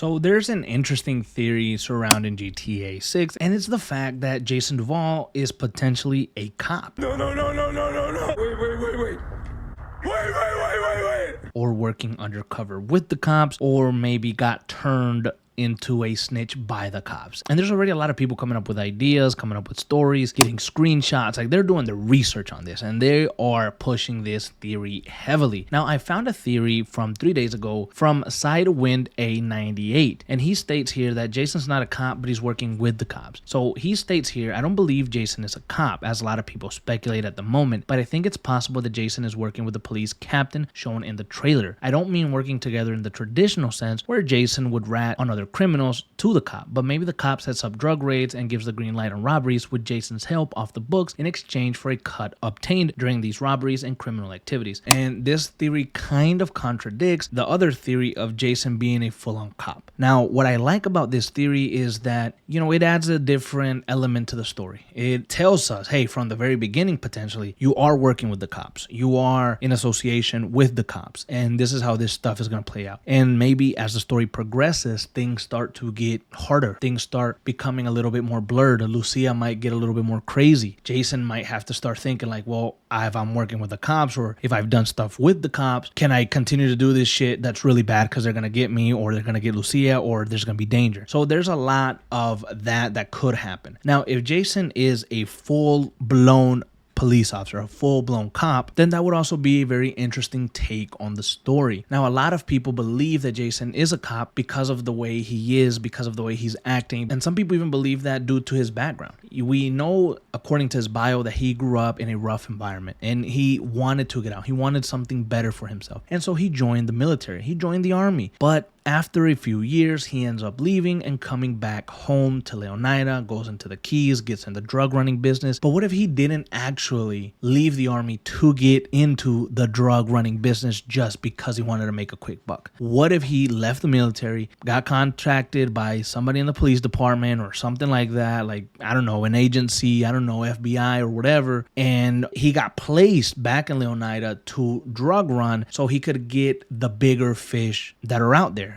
So there's an interesting theory surrounding GTA 6, and it's the fact that Jason Duval is potentially a cop. No. Wait. Or working undercover with the cops, or maybe got turned into a snitch by the cops. And there's already a lot of people coming up with ideas, coming up with stories, getting screenshots. Like, they're doing the research on this, and they are pushing this theory heavily. Now, I found a theory from 3 days ago from Sidewind A98, and he states here that Jason's not a cop, but he's working with the cops. So he states here, I don't believe Jason is a cop, as a lot of people speculate at the moment, but I think it's possible that Jason is working with the police captain shown in the trailer. I don't mean working together in the traditional sense where Jason would rat on other criminals to the cop, but maybe the cop sets up drug raids and gives the green light on robberies with Jason's help off the books in exchange for a cut obtained during these robberies and criminal activities. And this theory kind of contradicts the other theory of Jason being a full-on cop. Now, what I like about this theory is that, it adds a different element to the story. It tells us, hey, from the very beginning, potentially, you are working with the cops. You are in association with the cops, and this is how this stuff is going to play out. And maybe as the story progresses, things start to get harder. Things start becoming a little bit more blurred. Lucia might get a little bit more crazy. Jason might have to start thinking like, well, if I'm working with the cops, or if I've done stuff with the cops, can I continue to do this shit that's really bad because they're going to get me, or they're going to get Lucia, or there's going to be danger. So there's a lot of that could happen. Now, if Jason is a full-blown police officer, a full-blown cop, then that would also be a very interesting take on the story. Now, a lot of people believe that Jason is a cop because of the way he is, because of the way he's acting, and some people even believe that due to his background. We know, according to his bio, that he grew up in a rough environment, and he wanted to get out. He wanted something better for himself, and so he joined the military. He joined the army, but after a few years, he ends up leaving and coming back home to Leonida, goes into the Keys, gets in the drug running business. But what if he didn't actually leave the army to get into the drug running business just because he wanted to make a quick buck? What if he left the military, got contracted by somebody in the police department or something like that, like, I don't know, an agency, I don't know, FBI or whatever, and he got placed back in Leonida to drug run so he could get the bigger fish that are out there,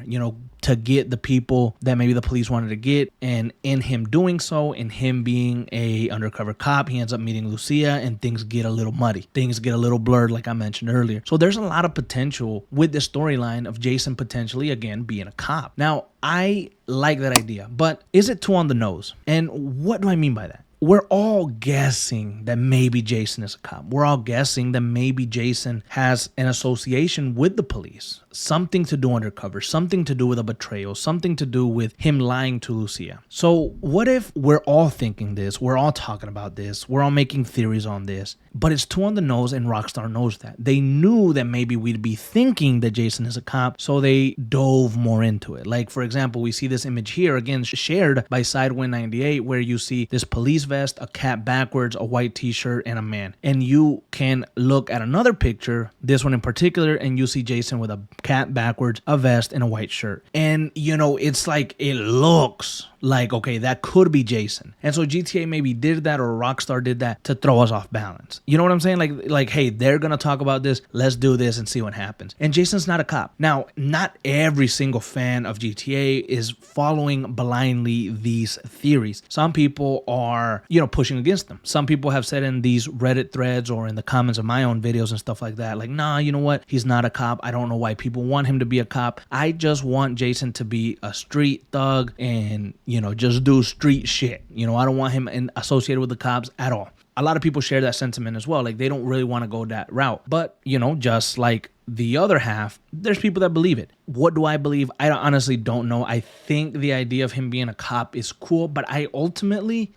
to get the people that maybe the police wanted to get. And in him doing so, in him being a undercover cop, he ends up meeting Lucia, and things get a little muddy. Things get a little blurred, like I mentioned earlier. So there's a lot of potential with this storyline of Jason potentially, again, being a cop. Now, I like that idea, but is it too on the nose? And what do I mean by that? We're all guessing that maybe Jason is a cop. We're all guessing that maybe Jason has an association with the police, something to do undercover, something to do with a betrayal, something to do with him lying to Lucia. So what if we're all thinking this, we're all talking about this, we're all making theories on this, but it's too on the nose, and Rockstar knows that. They knew that maybe we'd be thinking that Jason is a cop, so they dove more into it. Like, for example, we see this image here, again, shared by Sidewind98, where you see this police vest, a cap backwards, a white t-shirt, and a man. And you can look at another picture, this one in particular, and you see Jason with a cap backwards, a vest, and a white shirt. And, it's like, it looks like, okay, that could be Jason. And so GTA maybe did that, or Rockstar did that to throw us off balance. You know what I'm saying? Like, hey, they're going to talk about this. Let's do this and see what happens. And Jason's not a cop. Now, not every single fan of GTA is following blindly these theories. Some people are, pushing against them. Some people have said in these Reddit threads or in the comments of my own videos and stuff like that, like, nah, you know what? He's not a cop. I don't know why people want him to be a cop. I just want Jason to be a street thug and, just do street shit. I don't want him associated with the cops at all. A lot of people share that sentiment as well. Like, they don't really want to go that route. But, just like the other half, there's people that believe it. What do I believe? I honestly don't know. I think the idea of him being a cop is cool, but I ultimately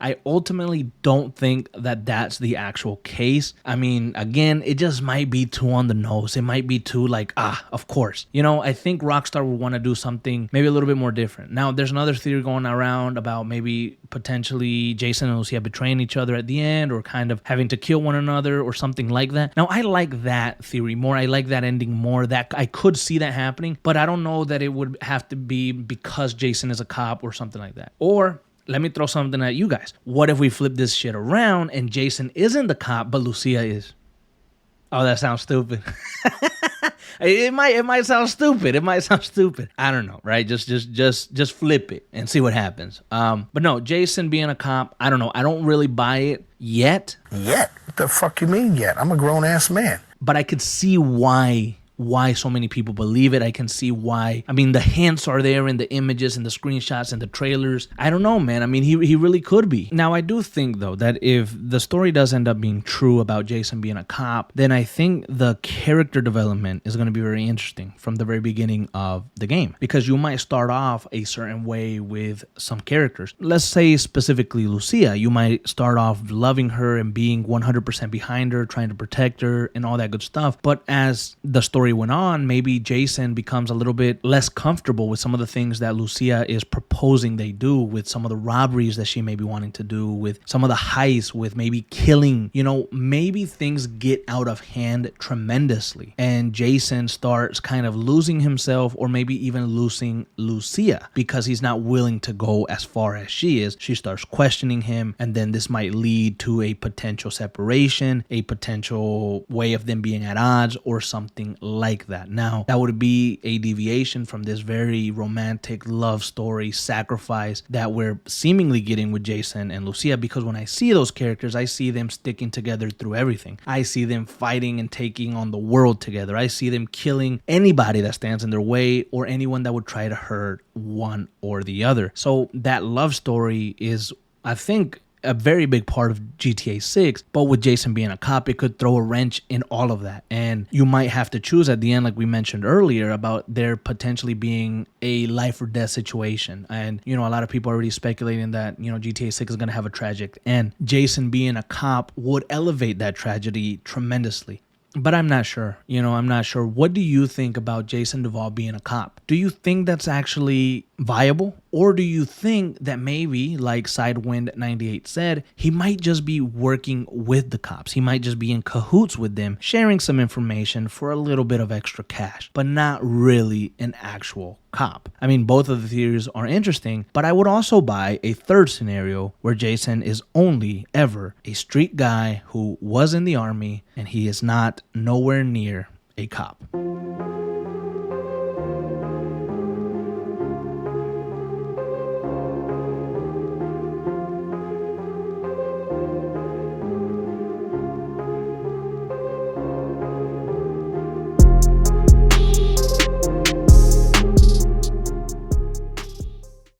don't think that that's the actual case. I mean, again, it just might be too on the nose. It might be too like, of course. I think Rockstar would want to do something maybe a little bit more different. Now, there's another theory going around about maybe potentially Jason and Lucia betraying each other at the end, or kind of having to kill one another or something like that. Now, I like that theory more. I like that ending more. That I could see that happening, but I don't know that it would have to be because Jason is a cop or something like that. Or let me throw something at you guys. What if we flip this shit around and Jason isn't the cop, but Lucia is? Oh, that sounds stupid. It might sound stupid. It might sound stupid. I don't know, right? Just flip it and see what happens. But no, Jason being a cop, I don't know. I don't really buy it yet. Yet? What the fuck you mean yet? I'm a grown-ass man. But I could see why so many people believe it. I can see why. I mean, the hints are there in the images and the screenshots and the trailers. I don't know, man. I mean, he really could be. Now, I do think, though, that if the story does end up being true about Jason being a cop, then I think the character development is going to be very interesting from the very beginning of the game. Because you might start off a certain way with some characters. Let's say specifically Lucia. You might start off loving her and being 100% behind her, trying to protect her and all that good stuff. But as the story went on, maybe Jason becomes a little bit less comfortable with some of the things that Lucia is proposing they do, with some of the robberies that she may be wanting to do, with some of the heists, with maybe killing. You know, maybe things get out of hand tremendously and Jason starts kind of losing himself, or maybe even losing Lucia because he's not willing to go as far as she is. She starts questioning him, and then this might lead to a potential separation, a potential way of them being at odds, or something like that. Now, that would be a deviation from this very romantic love story sacrifice that we're seemingly getting with Jason and Lucia, because when I see those characters, I see them sticking together through everything. I see them fighting and taking on the world together. I see them killing anybody that stands in their way, or anyone that would try to hurt one or the other. So that love story is, I think, a very big part of GTA 6, but with Jason being a cop, it could throw a wrench in all of that. And you might have to choose at the end, like we mentioned earlier, about there potentially being a life or death situation. And, you know, a lot of people are already speculating that, you know, GTA 6 is going to have a tragic end. Jason being a cop would elevate that tragedy tremendously. But I'm not sure. You know, I'm not sure. What do you think about Jason Duval being a cop? Do you think that's actually viable? Or do you think that maybe, like Sidewind 98 said, he might just be working with the cops? He might just be in cahoots with them, sharing some information for a little bit of extra cash, but not really an actual cop. I mean, both of the theories are interesting, but I would also buy a third scenario where Jason is only ever a street guy who was in the army and he is not nowhere near a cop.